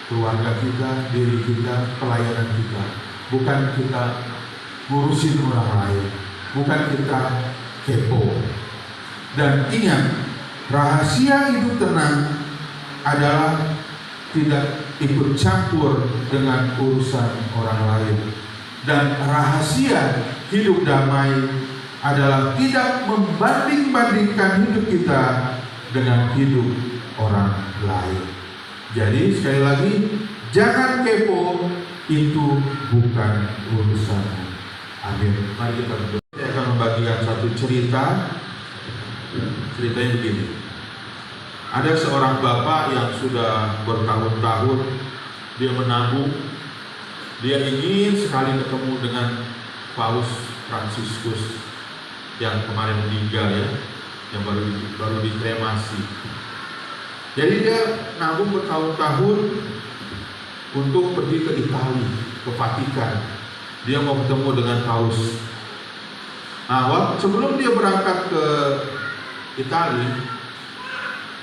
keluarga kita, diri kita, pelayanan kita. Bukan kita ngurusin orang lain, bukan kita kepo. Dan ingat, rahasia hidup tenang adalah tidak ikut campur dengan urusan orang lain. Dan rahasia hidup damai adalah tidak membanding-bandingkan hidup kita dengan hidup orang lain. Jadi sekali lagi, jangan kepo, itu bukan urusan. Amin. Mari kita berdoa. Saya akan membagikan satu cerita. Ceritanya begini. Ada seorang bapak yang sudah bertahun-tahun dia menabung. Dia ingin sekali ketemu dengan Paus Fransiskus yang kemarin meninggal ya, yang baru dikremasi. Jadi dia nabung bertahun-tahun untuk pergi ke Italia, ke Vatikan. Dia mau ketemu dengan Paus. Nah, sebelum dia berangkat ke Italia,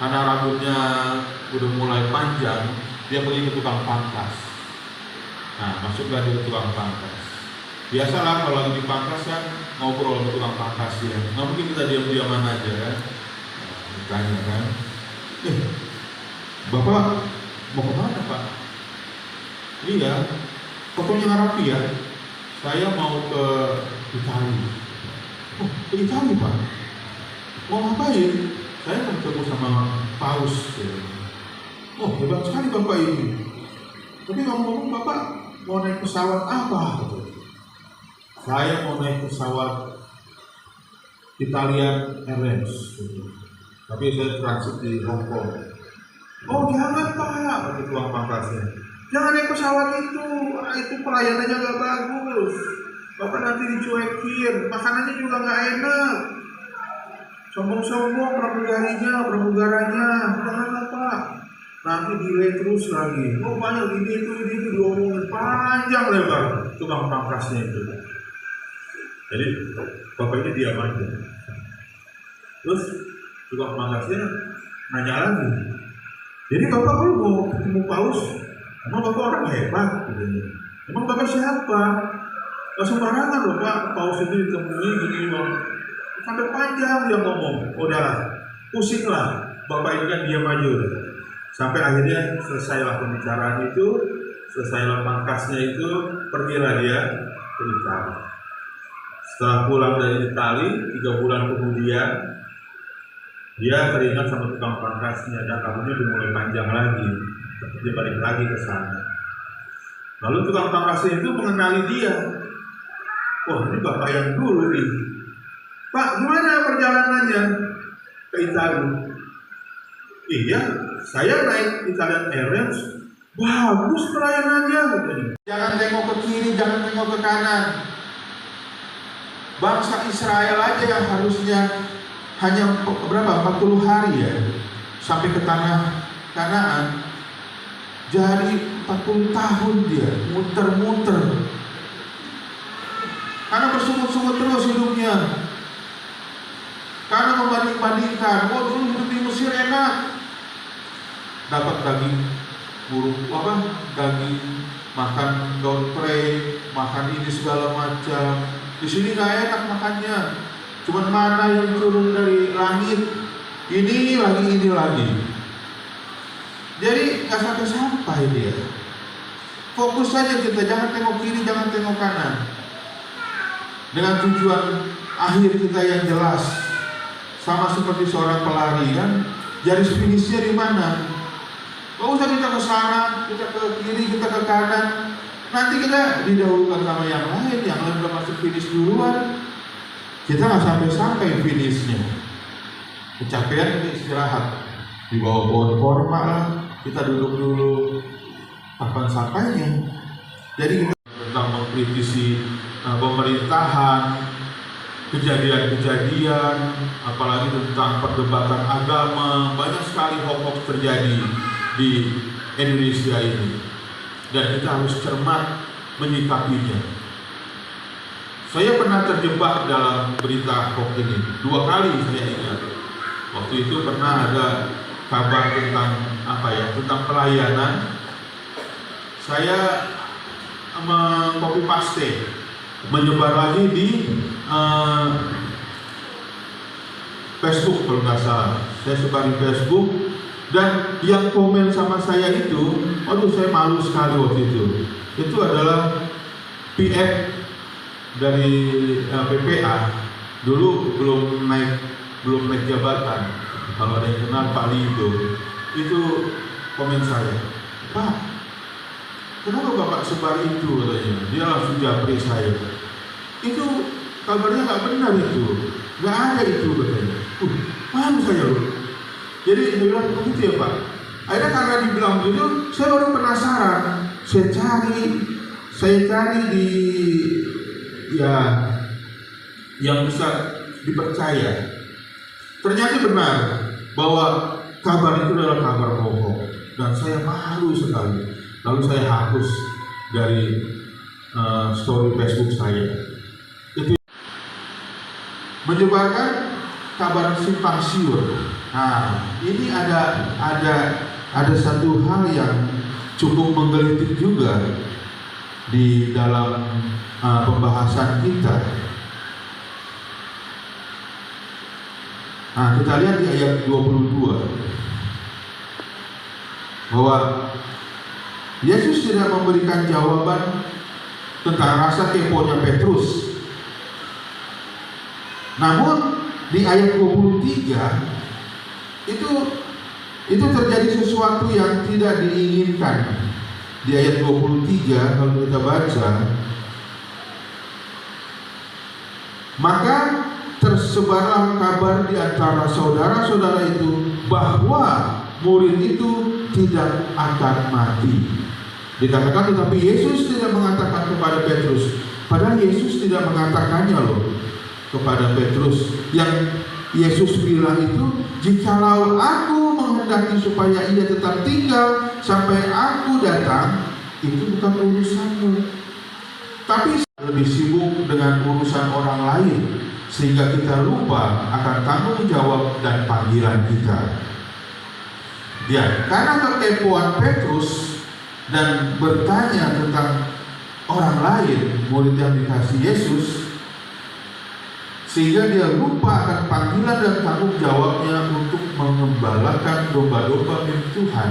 karena rambutnya udah mulai panjang, dia pergi ke tukang pangkas. Nah, masuklah dia ke tukang pangkas. Biasalah kalau lagi dipangkas kan ngobrol sama tukang pangkas ya. Nggak mungkin kita diam-diaman aja kan. Ditanya kan, Bapak mau kemana Pak? Iya, fotonya rapi ya. Saya mau ke Italia. Oh, ke Italia Pak? Mau ngapain? Saya mau ketemu sama Paus. Oh, hebat sekali Bapak ini. Tapi ngomong-ngomong Bapak mau naik pesawat apa? Saya mau naik pesawat Italian Airlines. Tapi saya transit di Hong Kong. Oh jangan Pak, kata tukang pangkasnya. Jangan naik pesawat itu pelayanannya gak bagus. Bapak nanti dicuekin, makanannya juga gak enak. Sombong-sombong pramugaranya, jangan Pak. Nanti delay terus lagi. Oh banyak ini itu diomongin panjang lebar tukang pangkasnya itu. Jadi bapak ini diam aja. Terus tukang pangkasnya nanya lagi. Jadi bapak kalau mau ketemu Paus, emang bapak orang hebat? Emang bapak siapa? Gak sembarangan loh Pak, Paus itu ditemui gini bang. Sampai panjang dia ngomong. Udahlah, pusinglah. Bapak ini kan diam aja. Sampai akhirnya selesailah pembicaraan itu, selesailah pangkasnya itu, pergilah dia ke Italia. Setelah pulang dari Italia, 3 bulan kemudian, dia teringat sama tukang pangkasnya dan rambutnya udah mulai panjang lagi. Dia balik lagi ke sana. Lalu tukang pangkasnya itu mengenali dia. Wah, ini bapak yang dulu nih. Pak, gimana perjalanannya ke Italia? Iya, saya naik Italian Airlines. Bagus pelayanannya. Jangan tengok ke kiri, jangan tengok ke kanan. Bangsa Israel aja yang harusnya hanya berapa? 40 hari ya sampai ke tanah Kanaan. Jadi 40 tahun dia muter-muter. Karena bersungut-sungut terus hidupnya. Karena membanding-bandingkan, oh dulu hidup di Mesir enak, dapat daging burung daging, makan daun prei, makan ini segala macam. Di sini nggak enak makannya, cuman mana yang turun dari langit, ini lagi. Jadi nggak sampai dia. Fokus saja kita, jangan tengok kiri, jangan tengok kanan. Dengan tujuan akhir kita yang jelas. Sama seperti seorang pelari kan, garis finishnya di mana? Gak usah kita ke sana, kita ke kiri, kita ke kanan. Nanti kita didahulukan sama yang lain udah masuk finish duluan. Kita nggak sampai finishnya. Kecapean kita istirahat, di bawah pohon korma lah, kita duduk dulu. Kapan sampainya? Jadi kita tentang mengkritisi pemerintahan, kejadian-kejadian, apalagi tentang perdebatan agama, banyak sekali hoax terjadi di Indonesia ini, dan kita harus cermat menyikapinya. Saya pernah terjebak dalam berita hoax ini 2 kali saya ingat. Waktu itu pernah ada kabar tentang tentang pelayanan saya copy paste, menyebar lagi di Facebook kalau nggak salah. Saya sebar di Facebook, dan yang komen sama saya itu, aduh saya malu sekali waktu itu. Itu adalah PM dari PPA, dulu belum naik jabatan. Kalau ada yang kenal Pak Lido, itu komen saya, Pak, kenapa Bapak sebar itu katanya? Dia langsung japri saya. Itu kabarnya nggak benar itu, nggak ada itu katanya. Paham saya loh. Jadi saya bilang begitu ya Pak. Akhirnya karena dibilang begitu, saya baru penasaran. Saya cari di ya yang bisa dipercaya. Ternyata benar bahwa kabar itu adalah kabar bohong, dan saya malu sekali. Lalu saya hapus dari story Facebook saya. Itu menyebarkan kabar simpang siur. Nah, ini ada satu hal yang cukup menggelitik juga di dalam pembahasan kita. Nah, kita lihat di ayat 22 bahwa Yesus tidak memberikan jawaban tentang rasa keponya Petrus. Namun di ayat 23 itu terjadi sesuatu yang tidak diinginkan. Di ayat 23 kalau kita baca, maka tersebarlah kabar di antara saudara-saudara itu bahwa murid itu tidak akan mati. Dikatakan tetapi Yesus tidak mengatakan kepada Petrus, padahal Yesus tidak mengatakannya loh kepada Petrus. Yang Yesus bilang itu, jikalau aku menghendaki supaya ia tetap tinggal sampai aku datang, itu bukan urusanmu. Tapi lebih sibuk dengan urusan orang lain, sehingga kita lupa akan tanggung jawab dan panggilan kita. Ya, karena kekepoan Petrus dan bertanya tentang orang lain, murid yang dikasih Yesus, sehingga dia lupa akan panggilan dan tanggung jawabnya untuk mengembalakan domba-domba milik Tuhan.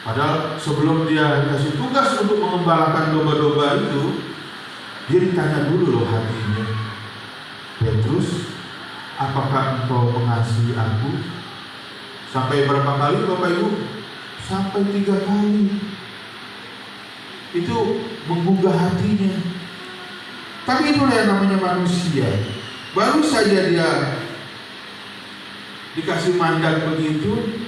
Padahal sebelum dia dikasih tugas untuk mengembalakan domba-domba itu, dia ditanya dulu loh hatinya, Petrus, apakah engkau mengasihi aku? Sampai berapa kali Bapak Ibu? Sampai 3 kali. Itu menggugah hatinya. Tapi itulah yang namanya manusia. Baru saja dia dikasih mandat begitu,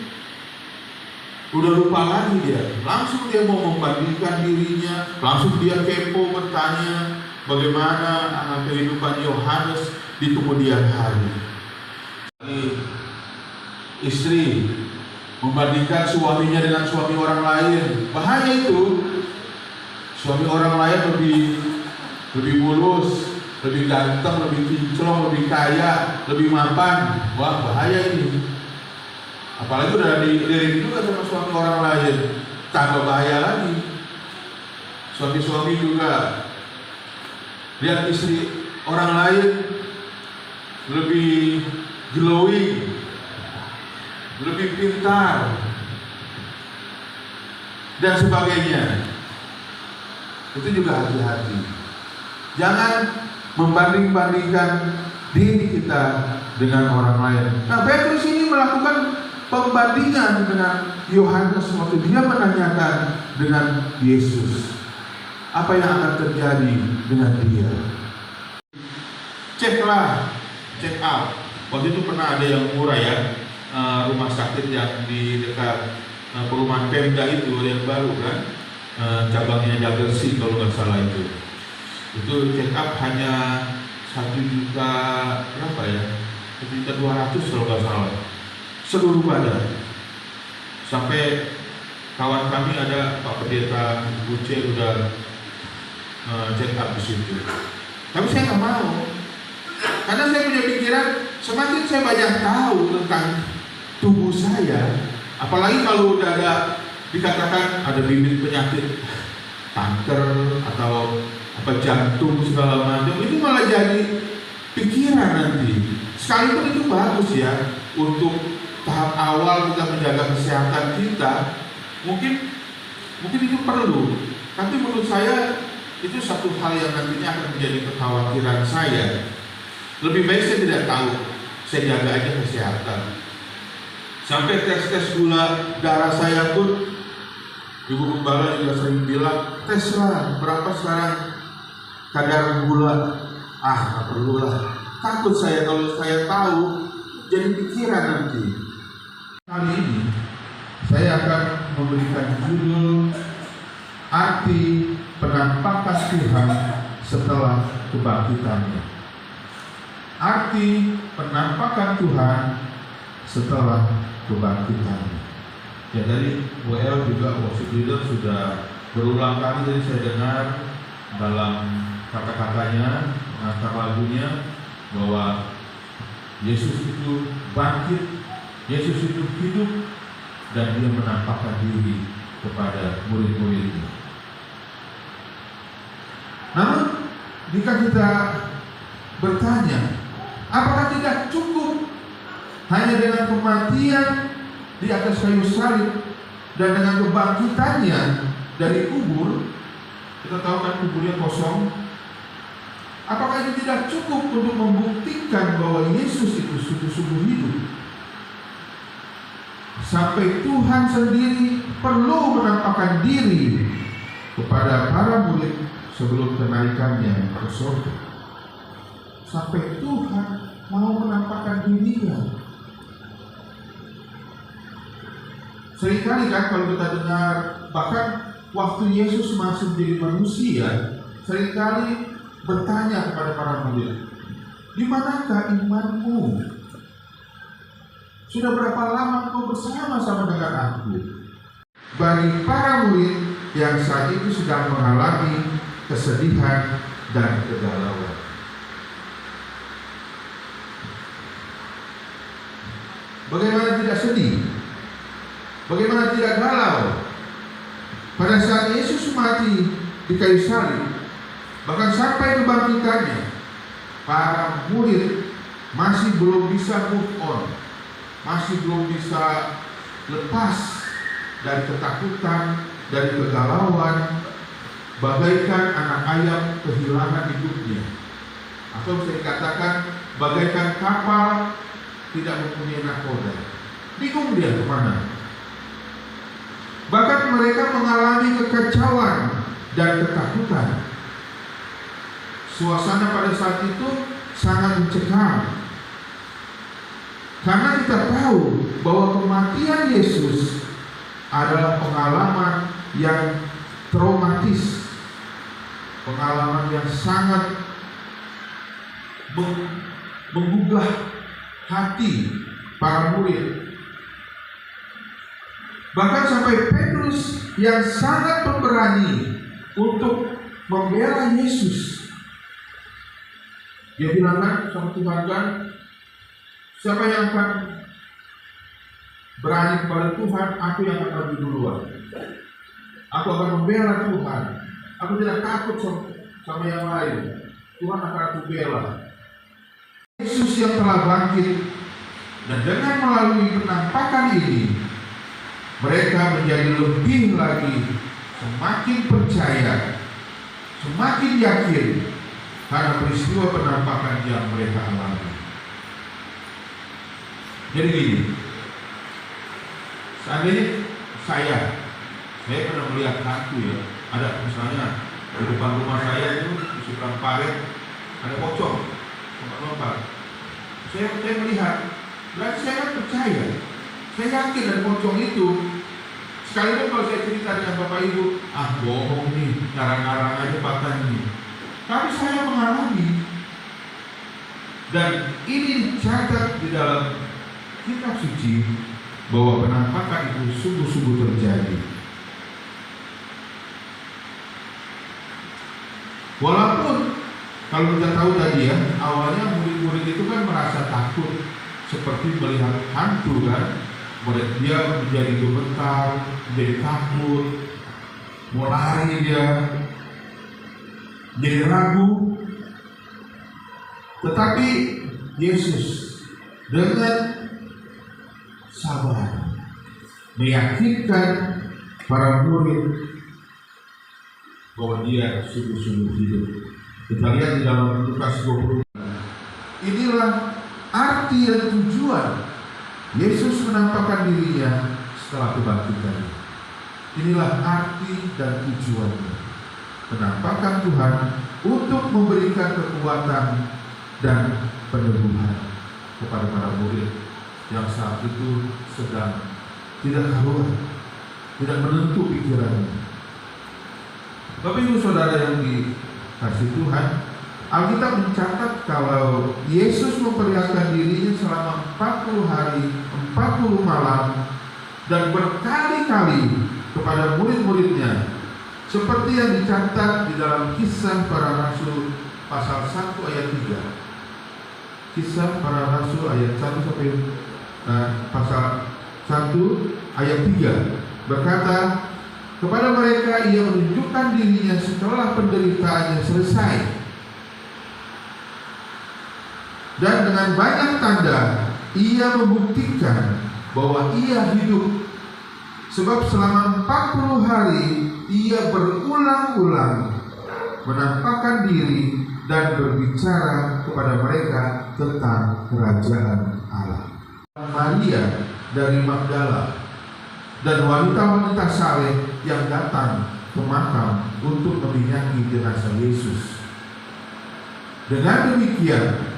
udah lupa lagi dia. Langsung dia mau membandingkan dirinya, langsung dia kepo bertanya bagaimana kehidupan Yohanes di kemudian hari. Istri membandingkan suaminya dengan suami orang lain, bahaya itu. Suami orang lain lebih mulus, lebih ganteng, lebih kinclong, lebih kaya, lebih mapan. Wah, bahaya ini. Apalagi udah dilirik juga sama suami orang lain, tambah bahaya lagi. Suami-suami juga lihat istri orang lain lebih glowing, lebih pintar, dan sebagainya. Itu juga hati-hati. Jangan membanding-bandingkan diri kita dengan orang lain. Nah, Petrus ini melakukan pembandingan dengan Yohanes waktu dia menanyakan dengan Yesus apa yang akan terjadi dengan dia. Ceklah, check out. Waktu itu pernah ada yang murah ya, rumah sakit yang di dekat perumahan Pemda itu yang baru kan, cabangnya Jagersi kalau nggak salah itu check up hanya 1 juta berapa ya, 1.200.000 kalau nggak salah, seluruh badan. Sampai kawan kami ada Pak Pendeta Buce udah check up di situ. Tapi saya nggak mau, karena saya punya pikiran semakin saya banyak tahu tentang tubuh saya, apalagi kalau udah ada dikatakan ada bibit penyakit kanker atau jantung segala macam, itu malah jadi pikiran nanti. Sekalipun itu bagus ya untuk tahap awal kita menjaga kesehatan kita, mungkin itu perlu. Tapi menurut saya itu satu hal yang nantinya akan menjadi kekhawatiran saya. Lebih baik saya tidak tahu, saya jaga aja kesehatan. Sampai tes gula darah saya pun, Ibu Gembala juga sering bilang, tes lah berapa sekarang kadar gula. Nggak perlu lah. Takut saya kalau saya tahu, jadi pikiran nanti. Kali ini saya akan memberikan judul arti penampakan Tuhan setelah kebangkitannya. Arti penampakan Tuhan setelah kebangkitannya. Ya, dari WL juga worship leader sudah berulang kali tadi saya dengar dalam kata-katanya, mengantar lagunya, bahwa Yesus itu bangkit, Yesus itu hidup, dan dia menampakkan diri kepada murid-muridnya. Namun jika kita bertanya, apakah tidak cukup hanya dengan kematian di atas kayu salib dan dengan kebangkitannya dari kubur? Kita tahu kan kuburnya kosong. Apakah itu tidak cukup untuk membuktikan bahwa Yesus itu sungguh-sungguh hidup? Sampai Tuhan sendiri perlu menampakkan diri kepada para murid sebelum kenaikannya ke surga. Sampai Tuhan mau menampakkan dirinya. Seringkali kan kalau kita dengar, bahkan waktu Yesus masih menjadi manusia, seringkali bertanya kepada para murid, di manakah imanmu? Sudah berapa lama kau bersama-sama dengan aku? Bagi para murid yang saat itu sedang mengalami kesedihan dan kegalauan. Bagaimana tidak sedih? Bagaimana tidak galau? Pada saat Yesus mati di kayu salib, bahkan sampai kebangkitannya, para murid masih belum bisa move on, masih belum bisa lepas dari ketakutan, dari kegalauan, bagaikan anak ayam kehilangan hidupnya, atau bisa dikatakan bagaikan kapal tidak mempunyai nakoda. Bingung dia kemana. Bahkan mereka mengalami kekacauan dan ketakutan. Suasana pada saat itu sangat mencekam. Karena kita tahu bahwa kematian Yesus adalah pengalaman yang traumatis, pengalaman yang sangat menggugah hati para murid. Bahkan sampai Petrus yang sangat pemberani untuk membela Yesus, dia bilang kan sama Tuhan kan, siapa yang akan berani kepada Tuhan, aku yang akan maju duluan. Aku akan membela Tuhan. Aku tidak takut sama yang lain. Tuhan akan aku bela. Yesus yang telah bangkit, dan dengan melalui penampakan ini, mereka menjadi lebih lagi semakin percaya, semakin yakin karena peristiwa penampakan yang mereka alami. Jadi gini, seandainya saya pernah melihat hantu ya, ada misalnya di depan rumah saya itu di seberang parit ada pocong lompat. Saya melihat, berarti saya kan percaya. Saya yakin dari pocong itu. Sekalipun kalau saya cerita dengan Bapak Ibu, bohong nih, ngarang-ngarang aja patahnya. Tapi saya mengalami. Dan ini dicatat di dalam kitab suci bahwa penampakan itu sungguh-sungguh terjadi. Walaupun kalau kita tahu tadi ya, awalnya murid-murid itu kan merasa takut seperti melihat hantu kan. Dia menjadi gemetar, menjadi takut, mau lari dia, jadi ragu. Tetapi Yesus dengan sabar meyakinkan para murid bahwa dia sungguh-sungguh hidup. Kita lihat di dalam Lukas 20. Inilah arti dan tujuan Yesus menampakkan dirinya setelah kebangkitannya. Inilah arti dan tujuannya. Penampakan Tuhan untuk memberikan kekuatan dan peneguhan kepada para murid yang saat itu sedang tidak karuan, tidak menentu pikirannya. Bapak Ibu Saudara yang dikasihi Tuhan, Alkitab mencatat kalau Yesus memperlihatkan dirinya selama 40 hari, 40 malam, dan berkali-kali kepada murid-muridnya, seperti yang dicatat di dalam Kisah Para Rasul pasal 1 ayat 3. Kisah Para Rasul ayat 1 sampai pasal 1 ayat 3 berkata, kepada mereka ia menunjukkan dirinya setelah penderitaannya selesai, dan dengan banyak tanda ia membuktikan bahwa ia hidup. Sebab selama 40 hari ia berulang-ulang menampakkan diri dan berbicara kepada mereka tentang kerajaan Allah. Maria dari Magdala dan wanita-wanita saleh yang datang ke makam untuk meminyaki jenazah Yesus. Dengan demikian,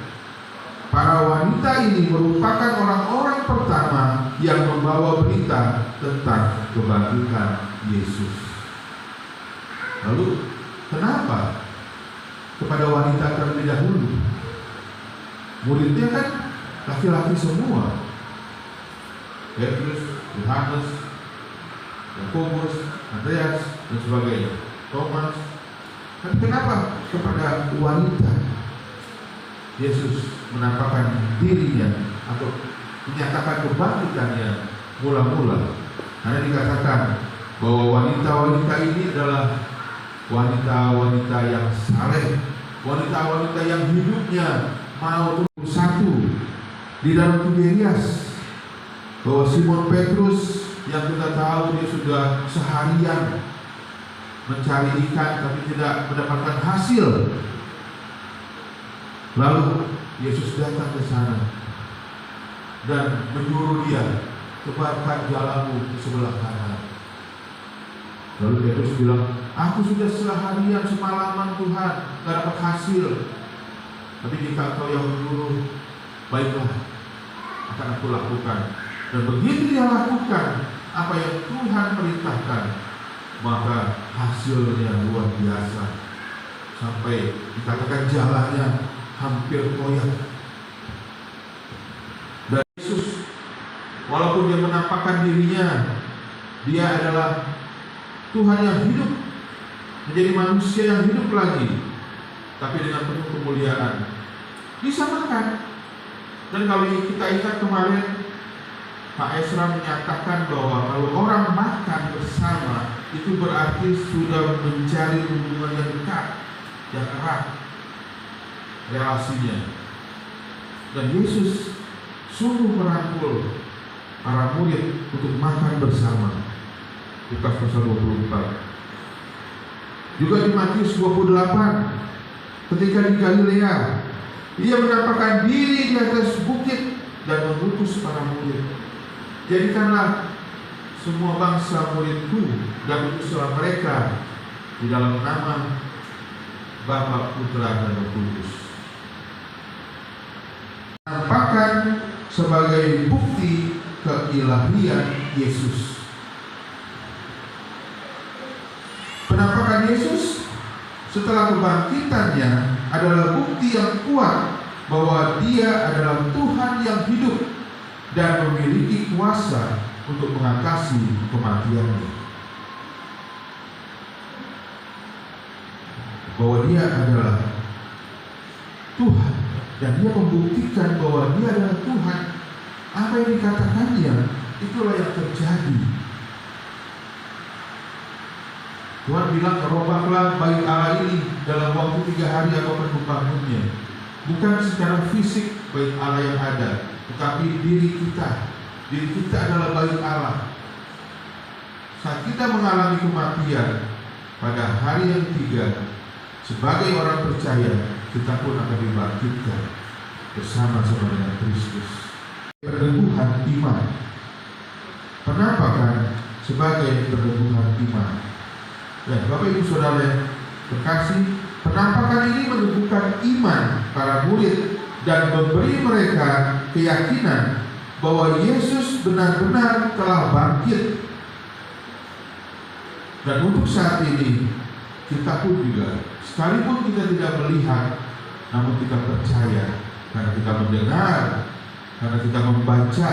para wanita ini merupakan orang-orang pertama yang membawa berita tentang kebangkitan Yesus. Lalu, kenapa kepada wanita terlebih dahulu? Muridnya kan laki-laki semua. Petrus, Yohanes, Yakobus, Andreas, dan sebagainya. Thomas. Dan kenapa kepada wanita Yesus menampakkan dirinya atau menyatakan kebangkitannya mula-mula? Karena dikatakan bahwa wanita-wanita ini adalah wanita-wanita yang saleh, wanita-wanita yang hidupnya mau terus satu di dalam Tiberias. Bahwa Simon Petrus yang kita tahu dia sudah seharian mencari ikan tapi tidak mendapatkan hasil. Lalu Yesus datang ke sana dan menyuruh dia, tebarkan jalamu di sebelah kanan. Lalu Petrus bilang, aku sudah seharian semalaman Tuhan, tidak dapat hasil. Tapi jika Engkau yang menyuruh, baiklah, akan aku lakukan. Dan begitu dia lakukan apa yang Tuhan perintahkan, maka hasilnya luar biasa. Sampai dikatakan jalannya hampir koyak. Dan Yesus, walaupun dia menampakkan dirinya, dia adalah Tuhan yang hidup, menjadi manusia yang hidup lagi, tapi dengan penuh kemuliaan, bisa makan. Dan kalau kita ingat kemarin, Pak Esra menyatakan bahwa kalau orang makan bersama, itu berarti sudah mencari hubungan yang dekat, yang erat relasinya. Dan Yesus sungguh merangkul para murid untuk makan bersama. Lukas pasal 24. Juga di Matius 28, ketika di Galilea, dia menampakkan diri di atas bukit dan mengutus para murid. Jadikanlah semua bangsa muridku dan utuslah mereka di dalam nama Bapa, Putra, dan Roh Kudus. Nampakkan sebagai bukti keilahian Yesus. Penampakan Yesus setelah kebangkitannya adalah bukti yang kuat bahwa Dia adalah Tuhan yang hidup dan memiliki kuasa untuk mengatasi kematiannya. Bahwa Dia adalah Tuhan dan Dia membuktikan bahwa Dia adalah Tuhan. Apa yang dikatakannya itulah yang terjadi. Tuhan bilang, robahlah bait Allah ini dalam waktu 3 hari aku akan membangunnya. Bukan secara fisik bait Allah yang ada, tetapi diri kita. Diri kita adalah bait Allah. Saat kita mengalami kematian pada hari yang 3, sebagai orang percaya, kita pun akan dibangkitkan bersama-sama dengan Kristus. Peneguhan iman. Penampakan sebagai peneguhan iman. Ya, Bapak Ibu Saudara yang terkasih, penampakan ini meneguhkan iman para murid dan memberi mereka keyakinan bahwa Yesus benar-benar telah bangkit. Dan untuk saat ini kita pun juga, sekalipun kita tidak melihat, namun kita percaya karena kita mendengar, karena kita membaca,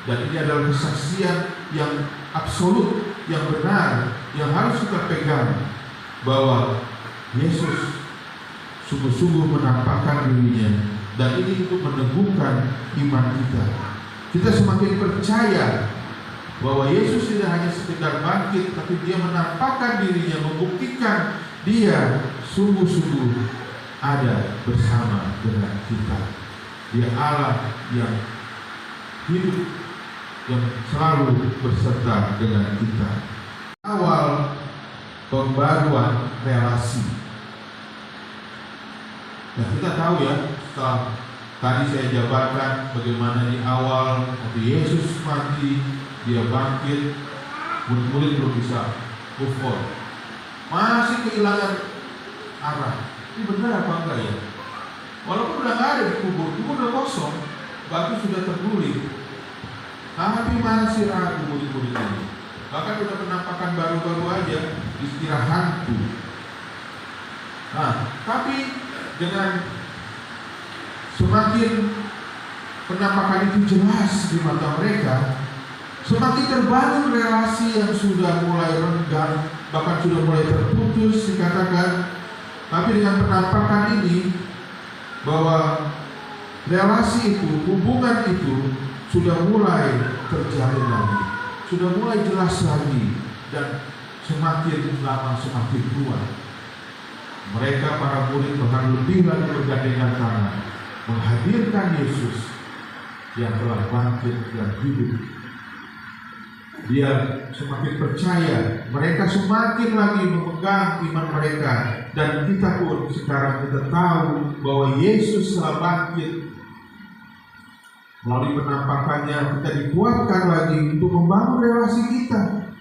dan ini adalah kesaksian yang absolut, yang benar, yang harus kita pegang, bahwa Yesus sungguh-sungguh menampakkan dirinya, dan ini untuk meneguhkan iman kita. Kita semakin percaya bahwa Yesus tidak hanya sekedar bangkit, tapi dia menampakkan dirinya, membuktikan dia sungguh-sungguh ada bersama dengan kita. Dia Allah yang hidup, yang selalu berserta dengan kita. Awal pembaruan relasi. Nah, kita tahu ya, setelah tadi saya jabarkan bagaimana di awal waktu Yesus mati, dia bangkit, murid-murid belum bisa move on, masih kehilangan arah. Ini benar apa enggak ya? Walaupun udah nggak ada di kubur udah kosong, batu sudah terguling, tapi masih ragu murid-murid ini. Bahkan udah penampakan baru-baru aja, istilah hantu. Nah, tapi dengan semakin penampakan itu jelas di mata mereka, semakin terbangun relasi yang sudah mulai renggang, bahkan sudah mulai terputus dikatakan. Tapi dengan penampakan ini, bahwa relasi itu, hubungan itu sudah mulai terjalin lagi, sudah mulai jelas lagi, dan semakin lama semakin kuat. Mereka para murid bahkan lebih lagi bergandengan tangan menghadirkan Yesus yang telah bangkit dan hidup. Dia semakin percaya, mereka semakin lagi memegang iman mereka, dan kita pun sekarang kita tahu bahwa Yesus telah bangkit. Melalui penampakannya kita dikuatkan lagi untuk membangun relasi kita.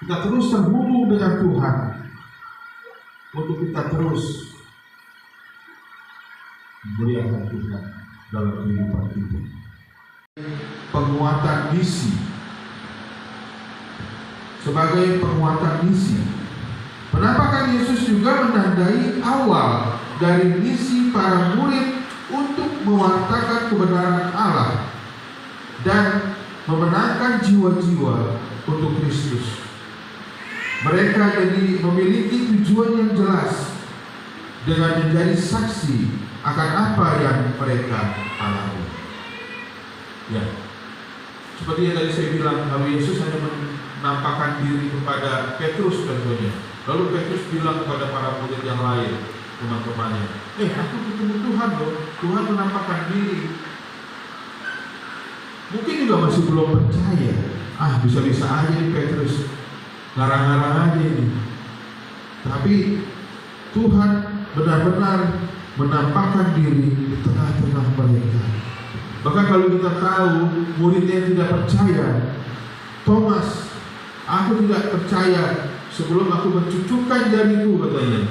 Kita terus terhubung dengan Tuhan, untuk kita terus memuliakan Tuhan dalam kehidupan kita. Penguatan misi. Sebagai penguatan misi, penampakan Yesus juga menandai awal dari misi para murid untuk mewartakan kebenaran Allah dan memenangkan jiwa-jiwa untuk Kristus. Mereka jadi memiliki tujuan yang jelas dengan menjadi saksi akan apa yang mereka alami. Ya, seperti yang tadi saya bilang, kalau Yesus hanya menampakkan diri kepada Petrus contohnya, lalu Petrus bilang kepada para murid yang lain, teman-temannya, aku ketemu Tuhan loh, Tuhan menampakkan diri. Mungkin juga masih belum percaya. Bisa-bisa aja nih Petrus, ngarang-ngarang aja ini. Tapi Tuhan benar-benar menampakkan diri di tengah-tengah mereka. Bahkan kalau kita tahu muridnya tidak percaya, Thomas, aku tidak percaya sebelum aku mencucukkan jariku, katanya.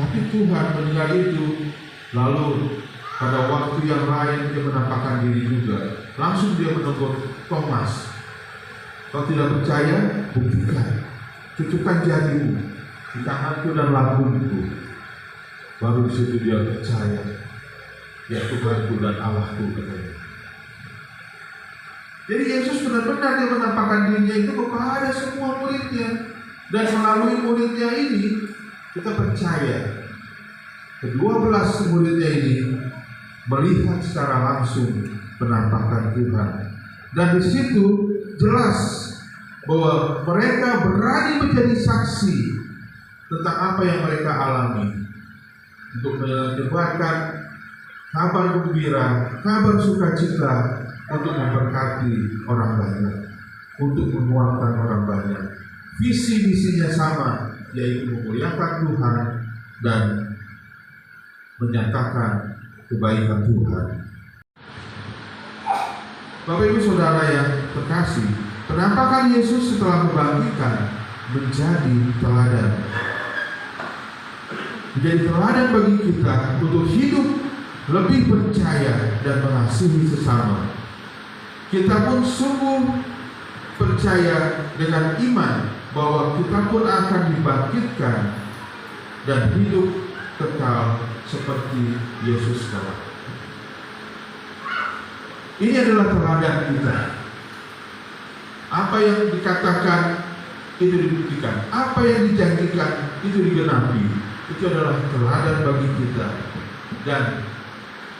Tapi Tuhan mendengar itu, lalu pada waktu yang lain dia menampakkan diri juga. Langsung dia menegur Thomas, kau tidak percaya? Buktikan, cucukkan jarimu di tanganku dan lambungku. Baru di situ dia percaya, ya Tuhanku dan Allahku, katanya. Jadi Yesus benar-benar dia menampakkan dirinya itu kepada semua muridnya, dan melalui muridnya ini kita percaya ke-12 muridnya ini melihat secara langsung penampakan Tuhan. Dan di situ jelas bahwa mereka berani menjadi saksi tentang apa yang mereka alami untuk menyebarkan kabar gembira, kabar sukacita untuk memberkati orang banyak, untuk menguatkan orang banyak. Visi misinya sama, yaitu memuliakan Tuhan dan menyatakan kebaikan Tuhan. Bapak Ibu Saudara yang terkasih, penampakan Yesus setelah membangkitkan menjadi teladan. Menjadi teladan bagi kita untuk hidup lebih percaya dan mengasihi sesama. Kita pun sungguh percaya dengan iman bahwa kita pun akan dibangkitkan dan hidup kekal seperti Yesus kelak. Ini adalah teladan kita. Apa yang dikatakan itu dibuktikan, apa yang dijanjikan itu digenapi. Itu adalah teladan bagi kita. Dan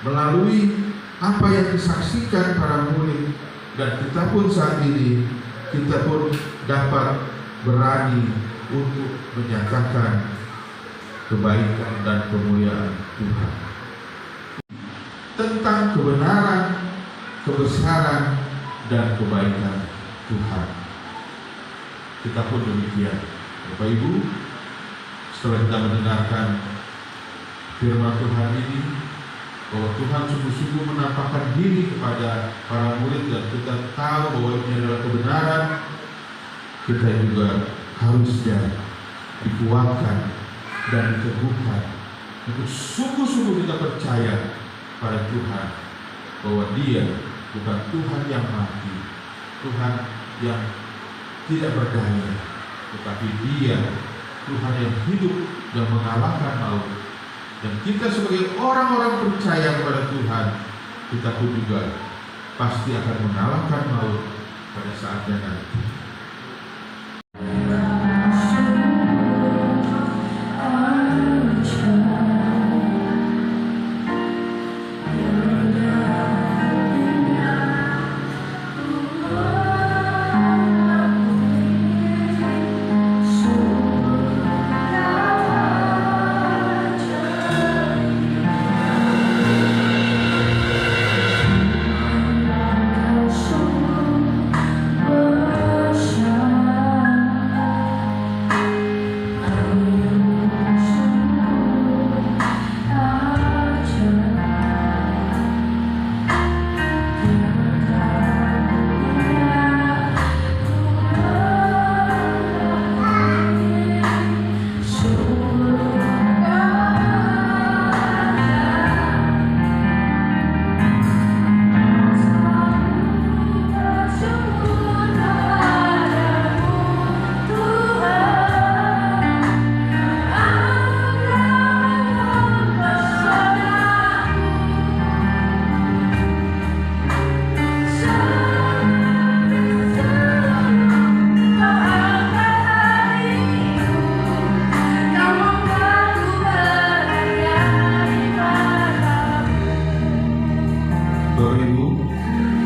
melalui apa yang disaksikan para murid dan kita pun saat ini, kita pun dapat berani untuk menyatakan kebaikan dan kemuliaan Tuhan. Tentang kebenaran, kebesaran, dan kebaikan Tuhan. Kita pun demikian. Bapak Ibu, setelah kita mendengarkan firman Tuhan ini, bahwa Tuhan sungguh-sungguh menampakkan diri kepada para murid dan kita tahu bahwa ini adalah kebenaran, kita juga harusnya dikuatkan dan diteguhkan untuk sungguh-sungguh kita percaya pada Tuhan bahwa Dia bukan Tuhan yang mati, Tuhan yang tidak berdaya, tetapi Dia Tuhan yang hidup dan mengalahkan maut. Dan kita sebagai orang-orang percaya kepada Tuhan, kita pun juga pasti akan mengalahkan maut pada saatnya nanti.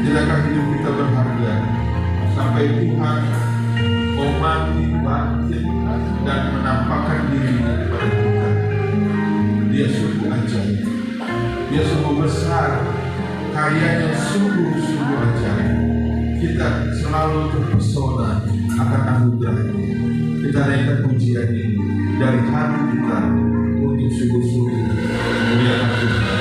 Tidakkah hidup kita berharga sampai Tuhan mau mati, bangkit dan menampakkan diri kepada kita? Dia sungguh ajaib, Dia sungguh besar, karyanya sungguh-sungguh ajaib. Kita selalu terpesona akan anugerah-Nya. Kita naikkan pujian ini dari hati kita untuk sungguh-sungguh memuliakan Tuhan.